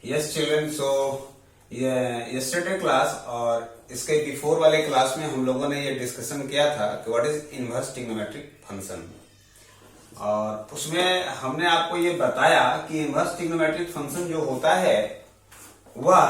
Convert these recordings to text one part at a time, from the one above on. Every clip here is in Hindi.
यस चिल्ड्रन, सो यस्टरडे क्लास और इसके बिफोर वाले क्लास में हम लोगों ने ये डिस्कशन किया था कि what is inverse trigonometric function. और उसमें हमने आपको ये बताया कि इनवर्स ट्रिग्नोमेट्रिक फंक्शन जो होता है वह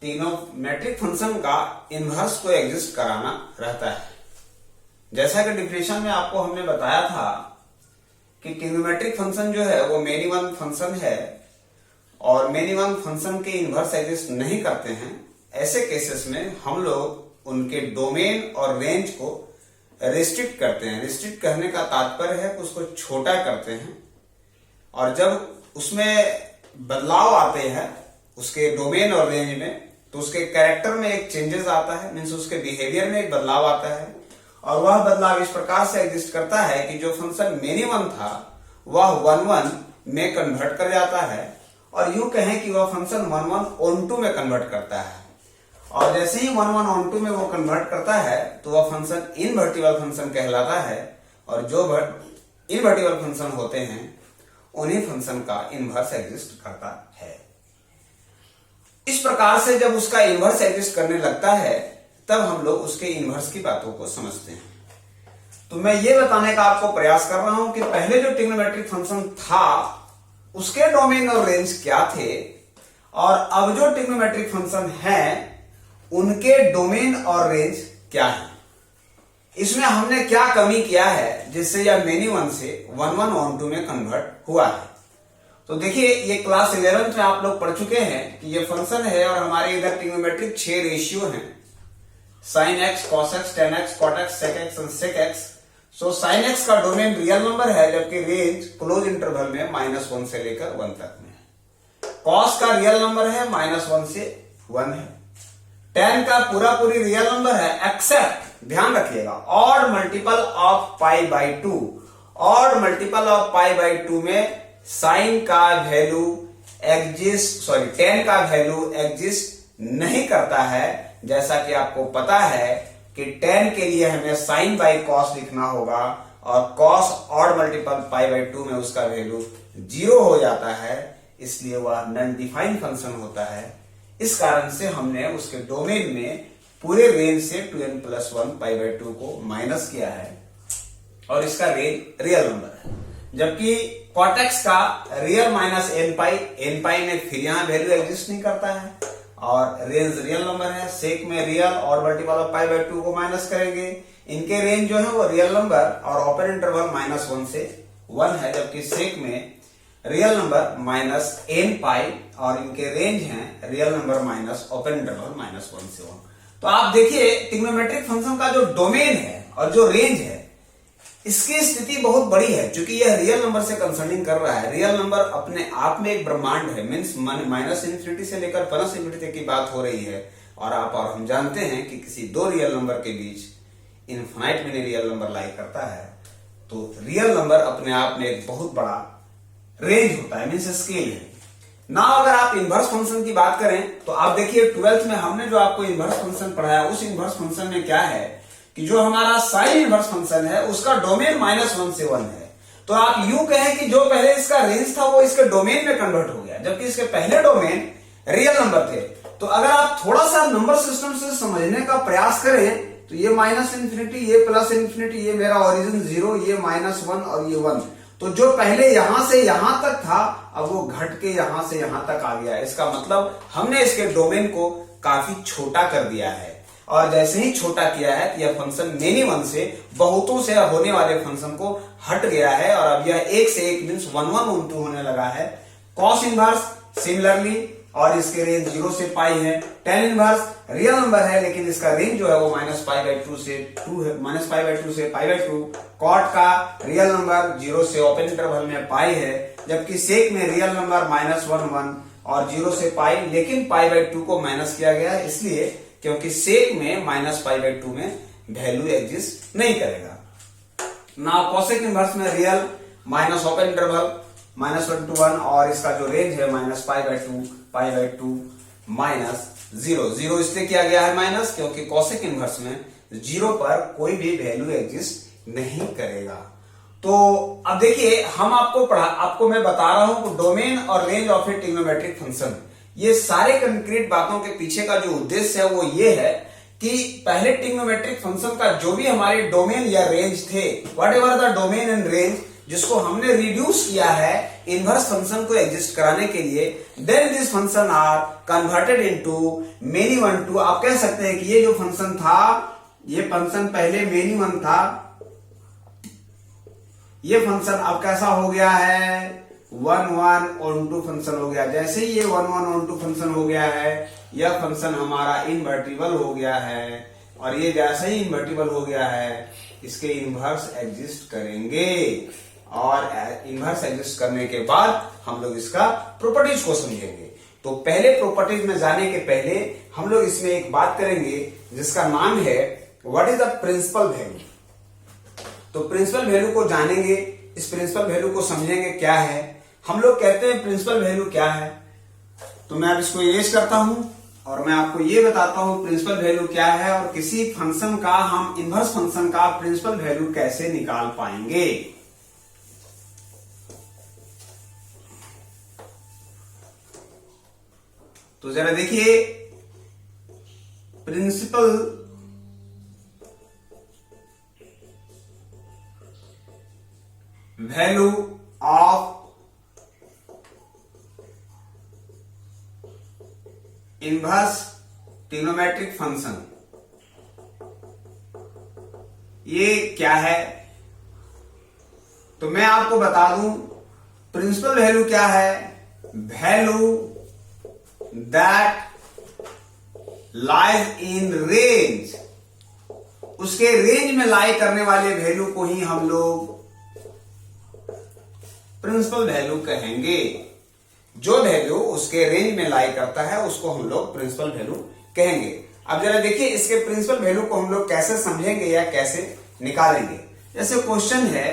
ट्रिग्नोमेट्रिक फंक्शन का इनवर्स को एग्जिस्ट कराना रहता है। जैसा कि डिफिनेशन में आपको हमने बताया था कि ट्रिग्नोमेट्रिक फंक्शन जो है वो मेनी वन फंक्शन है और मेनी वन फंक्शन के इनवर्स एग्जिस्ट नहीं करते हैं। ऐसे केसेस में हम लोग उनके डोमेन और रेंज को रिस्ट्रिक्ट करते हैं। रिस्ट्रिक्ट करने का तात्पर्य है कि उसको छोटा करते हैं और जब उसमें बदलाव आते हैं उसके डोमेन और रेंज में तो उसके कैरेक्टर में एक चेंजेस आता है, मीन्स उसके बिहेवियर में एक बदलाव आता है। और वह बदलाव इस प्रकार से एग्जिस्ट करता है कि जो फंक्शन मेनी वन था वह वन वन में कन्वर्ट कर जाता है और यूं कहें कि वह function one one onto में कन्वर्ट करता है। और जैसे ही वन वन ऑन टू में वो कन्वर्ट करता है तो वह फंक्शन इनवर्टिबल फंक्शन कहलाता है और जो इनवर्टिबल फंक्शन होते हैं उन्हीं फंक्शन का इनवर्स एग्जिस्ट करता है। इस प्रकार से जब उसका इनवर्स एग्जिस्ट करने लगता है तब हम लोग उसके इनवर्स की बातों को समझते हैं। तो मैं ये बताने का आपको प्रयास कर रहा हूं कि पहले जो ट्रिग्नोमेट्रिक फंक्शन था उसके डोमेन और रेंज क्या थे और अब जो ट्रिग्नोमेट्रिक फंक्शन है उनके डोमेन और रेंज क्या है। इसमें हमने क्या कमी किया है जिससे यह मेनी वन से वन वन ऑन टू में कन्वर्ट हुआ है। तो देखिए, ये क्लास 11 में आप लोग पढ़ चुके हैं कि ये फंक्शन है और हमारे इधर ट्रिग्नोमेट्रिक 6 रेशियो हैं, sine X, cos X, tan X, cot X, sec X और sec X. So sine X का डोमेन रियल नंबर है जबकि रेंज क्लोज इंटरवल में -1 से लेकर 1 तक में। कॉस का रियल नंबर है -1 से 1 है। टेन का पूरी रियल नंबर है एक्सेप्ट, ध्यान रखिएगा, odd multiple of pi by 2। Odd multiple of pi by 2 में साइन का वैल्यू टेन का वैल्यू एग्जिस्ट नहीं करता है। जैसा कि आपको पता है कि टेन के लिए हमें साइन बाई कॉस लिखना होगा और cos odd multiple pi by 2 में उसका वैल्यू 0 हो जाता है, इसलिए वह नॉन डिफाइंड फंक्शन होता है। इस कारण से हमने उसके डोमेन में पूरे रेंज से 2n+1 पाई बाई 2 को माइनस किया है और इसका रेंज रियल नंबर है। जबकि कॉट एक्स का रियल माइनस एन पाई में फिर यहां वैल्यू एग्जिस्ट नहीं करता है और रेंज रियल नंबर है। सेक में रियल और मल्टीपल ऑफ पाई बाई 2 को माइनस करेंगे, इनके रेंज जो है वो रियल नंबर और ओपन इंटरवल -1 से 1 है, जबकि सेक में रियल नंबर माइनस एन पाई और इनके रेंज हैं real number minus open interval -1 से 1। तो आप देखिए ट्रिग्नोमेट्रिक फंक्शन का जो डोमेन है और जो रेंज है इसकी स्थिति बहुत बड़ी है क्योंकि यह रियल नंबर से कंसर्निंग कर रहा है। रियल नंबर अपने आप में एक ब्रह्मांड है, मीन्स -∞ से लेकर +∞ तक की बात हो रही है। और आप और हम जानते हैं कि किसी दो रियल नंबर के बीच इनफाइनाइट मेनी रियल नंबर लाई करता है। तो रियल नंबर अपने आप में एक बहुत बड़ा रेंज होता है, मीन्स स्केल है ना। अगर आप इनवर्स फंक्शन की बात करें तो आप देखिए 12th में हमने जो आपको इनवर्स फंक्शन पढ़ाया उस इनवर्स फंक्शन में क्या है कि जो हमारा साइन इनवर्स फंक्शन है उसका डोमेन -1 से 1 है। तो आप यूं कहें कि जो पहले इसका रेंज था वो इसके डोमेन में कन्वर्ट हो गया जबकि इसके पहले डोमेन रियल नंबर थे। तो अगर आप थोड़ा सा नंबर सिस्टम से समझने का प्रयास करें तो ये -∞, ये +∞, ये मेरा ओरिजिन 0, ये -1 और ये 1। तो जो पहले यहां से यहां तक था अब वो घट के यहां से यहां तक आ गया। इसका मतलब हमने इसके डोमेन को काफी छोटा कर दिया है और जैसे ही छोटा किया है तो यह फंक्शन मेनी वन से बहुतों से होने वाले फंक्शन को हट गया है और अब यह एक से एक मीन्स 1 1 ऑन 2 होने लगा है। कॉस इनवर्स सिमिलरली और इसके रेंज 0 से पाई है। टेन इनवर्स रियल नंबर है लेकिन इसका रेंज जो है वो -π/2 से 2 है, -π/2 से π/2। कॉट का रियल नंबर 0 से ओपन इंटरवल में पाई है जबकि सेक में रियल नंबर -1 1 और 0 से पाई, लेकिन π/2 को माइनस किया गया है इसलिए क्योंकि सेक में -π/2 में वैल्यू एग्जिस्ट नहीं करेगा ना। कॉसेक इनवर्स में real minus open interval -1 to 1 और इसका जो रेंज है -π/2 π/2 -0 इसलिए किया गया है माइनस क्योंकि कॉसेक इनवर्स में 0 पर कोई भी वैल्यू एग्जिस्ट नहीं करेगा। तो अब देखिए हम आपको मैं बता रहा हूं डोमेन और range of A trigonometric function. ये सारे कंक्रीट बातों के पीछे का जो उद्देश्य है वो ये है कि पहले ट्रिग्नोमेट्रिक फंक्शन का जो भी हमारे डोमेन या रेंज थे, what ever the domain and range, जिसको हमने रिड्यूस किया है इनवर्स फंक्शन को एग्जिस्ट कराने के लिए, then this function are converted into many one too. आप कह सकते हैं कि ये जो फंक्शन था, ये फंक्शन पहले मेनी वन था, ये फंक्शन अब कैसा हो गया है, 1 1 ऑन टू फंक्शन हो गया। जैसे ही ये 1 1 ऑन टू फंक्शन हो गया है, यह फंक्शन हमारा इनवर्टिबल हो गया है, और ये जैसे ही इनवर्टिबल हो गया है, इसके इनवर्स एग्जिस्ट करेंगे, और इनवर्स एग्जिस्ट करने के बाद हम लोग इसका प्रॉपर्टीज को समझेंगे। तो पहले प्रॉपर्टीज में जाने के पहले हम लोग इसमें एक बात करेंगे जिसका नाम है what is the principal value. तो प्रिंसिपल वैल्यू को जानेंगे, इस प्रिंसिपल वैल्यू को समझेंगे क्या है। हम लोग कहते हैं प्रिंसिपल वैल्यू क्या है, तो मैं अब इसको इरेज करता हूं और मैं आपको ये बताता हूं प्रिंसिपल वैल्यू क्या है, और किसी फंक्शन का, हम इनवर्स फंक्शन का प्रिंसिपल वैल्यू कैसे निकाल पाएंगे। तो जरा देखिए, principal value of inverse trigonometric function, ये क्या है। तो मैं आपको बता दूं प्रिंसिपल वैल्यू क्या है, value that lies in range, उसके रेंज में लाई करने वाले वैल्यू को ही हम लोग प्रिंसिपल वैल्यू कहेंगे। जो वैल्यू उसके रेंज में लाई करता है उसको हम लोग प्रिंसिपल वैल्यू कहेंगे। अब जरा देखिए इसके प्रिंसिपल वैल्यू को हम लोग कैसे समझेंगे या कैसे निकालेंगे। जैसे क्वेश्चन है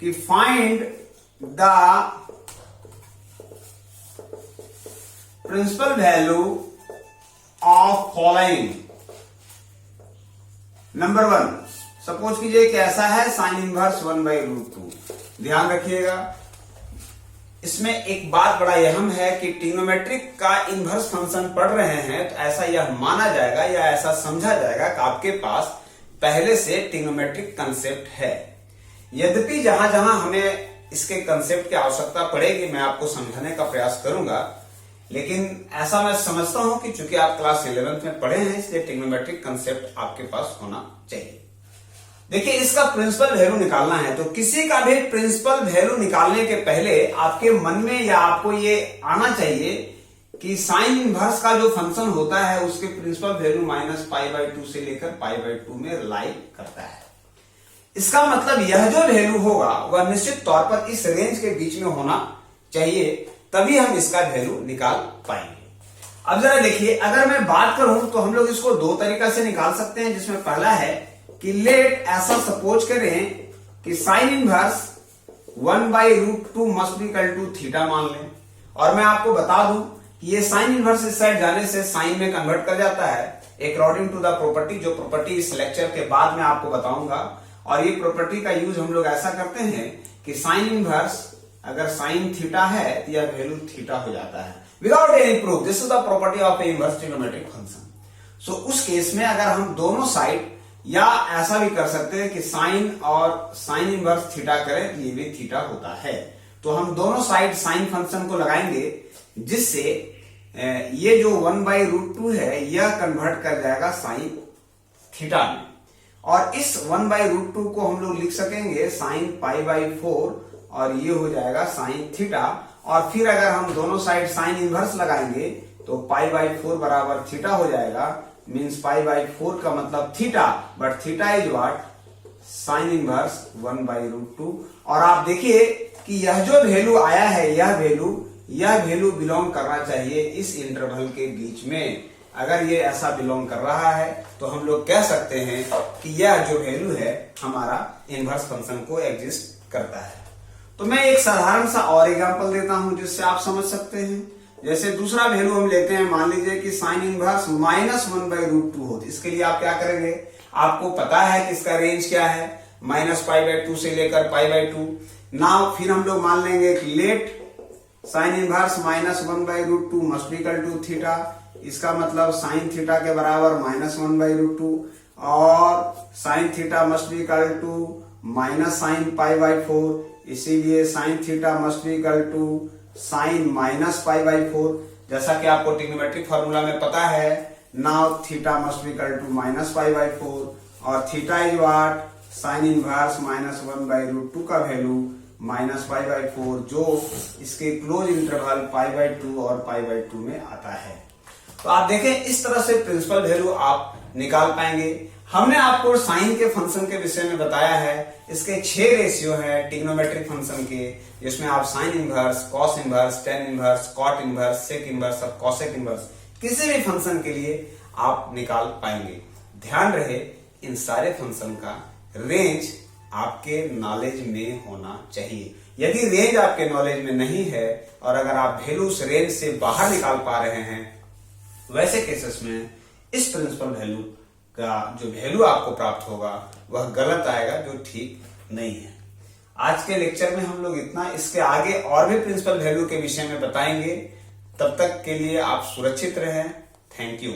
कि find the principal value of following. Number 1, suppose कीजिए कि ऐसा है साइन इनवर्स 1/√2। ध्यान रखिएगा, इसमें एक बात बड़ा अहम है कि ट्रिग्नोमेट्रिक का इनवर्स फंक्शन पढ़ रहे हैं तो ऐसा यह माना जाएगा या ऐसा समझा जाएगा कि आपके पास पहले से ट्रिग्नोमेट्रिक कंसेप्ट है। यद्यपि जहां जहां हमें इसके कंसेप्ट की आवश्यकता पड़ेगी मैं आपको समझाने का प्रयास करूंगा, लेकिन ऐसा मैं समझता हूं कि चूंकि आप क्लास 11th में पढ़े हैं इसलिए ट्रिग्नोमेट्रिक कंसेप्ट आपके पास होना चाहिए। देखिए इसका प्रिंसिपल वैल्यू निकालना है, तो किसी का भी प्रिंसिपल वैल्यू निकालने के पहले आपके मन में या आपको ये आना चाहिए कि साइन इनवर्स का जो फंक्शन होता है उसके प्रिंसिपल वैल्यू -π/2 से लेकर π/2 में लाई करता है। इसका मतलब यह जो वैल्यू होगा वह निश्चित तौर पर इस रेंज के बीच में होना चाहिए, तभी हम इसका वैल्यू निकाल पाएंगे। अब जरा देखिए, अगर मैं बात करूं तो हम लोग इसको दो तरीका से निकाल सकते हैं, जिसमें पहला है कि लेट ऐसा सपोज करें कि sine inverse 1/√2 must be equal to theta मान लें, और मैं आपको बता दूं कि ये साइन इनवर्स इस साइड जाने से साइन में कन्वर्ट कर जाता है अकॉर्डिंग टू द प्रॉपर्टी, जो प्रॉपर्टी इस लेक्चर के बाद में आपको बताऊंगा। और ये प्रॉपर्टी का यूज हम लोग ऐसा करते हैं कि साइन इनवर्स अगर साइन थीटा है तो यह वैल्यू थीटा हो जाता है without any proof. This is the property of a inverse trigonometric function. So उस केस में अगर हम दोनों साइड, या ऐसा भी कर सकते हैं कि साइन और साइन इनवर्स थीटा करें तो ये भी थीटा होता है, तो हम दोनों साइड साइन फंक्शन को लगाएंगे, जिससे ये जो 1/√2 है यह कन्वर्ट कर जाएगा साइन थीटा में, और इस 1/√2 को हम लोग लिख सकेंगे साइन π/4, और ये हो जाएगा साइन थीटा। और फिर अगर हम दोनों साइड साइन इनवर्स लगाएंगे तो π/4 बराबर थीटा हो जाएगा, मीन्स π/4 का मतलब theta, but theta is what, sine inverse 1/√2। और आप देखिए कि यह जो वैल्यू आया है यह वैल्यू बिलोंग करना चाहिए इस इंटरवल के बीच में। अगर ये ऐसा बिलोंग कर रहा है तो हम लोग कह सकते हैं कि यह जो वैल्यू है हमारा इनवर्स फंक्शन को एग्जिस्ट करता है। तो मैं एक साधारण सा और एग्जांपल देता हूं जिससे आप समझ सकते हैं। जैसे दूसरा वैल्यू हम लेते हैं, मान लीजिए कि साइन इनवर्स -1/√2 हो, इसके लिए आप क्या करेंगे, आपको पता है कि इसका रेंज क्या है, -π/2 से लेकर π/2। नाउ फिर हम लोग मान लेंगे कि let sine inverse -1/√2 must be equal to theta, इसका मतलब साइन थीटा के बराबर -1/√2 और sine theta must be equal to minus sine π/4, इसीलिए sine theta must be equal to sine -π/4। जैसा कि आपको ट्रिग्नोमेट्रिक फार्मूला में पता है, now theta must be equal to -π/4 और theta is what, sine inverse -1/√2 का वैल्यू -π/4, जो इसके क्लोज इंटरवल π/2 और π/2 में आता है। तो आप देखें इस तरह से प्रिंसिपल वैल्यू आप निकाल पाएंगे। हमने आपको साइन के फंक्शन के विषय में बताया है, इसके 6 रेशियो है ट्रिग्नोमेट्रिक फंक्शन के, जिसमें आप sine inverse, cos inverse, tan inverse, cot inverse, sec inverse और कॉसेक इनवर्स किसी भी फंक्शन के लिए आप निकाल पाएंगे। ध्यान रहे इन सारे फंक्शन का रेंज आपके नॉलेज में होना चाहिए। यदि रेंज आपके नॉलेज में नहीं है और अगर आप वैल्यू उस रेंज से बाहर निकाल पा रहे हैं, वैसे केसेस में इस प्रिंसिपल वैल्यू का जो वैल्यू आपको प्राप्त होगा वह गलत आएगा, जो ठीक नहीं है। आज के लेक्चर में हम लोग इतना, इसके आगे और भी प्रिंसिपल वैल्यू के विषय में बताएंगे। तब तक के लिए आप सुरक्षित रहें। Thank you.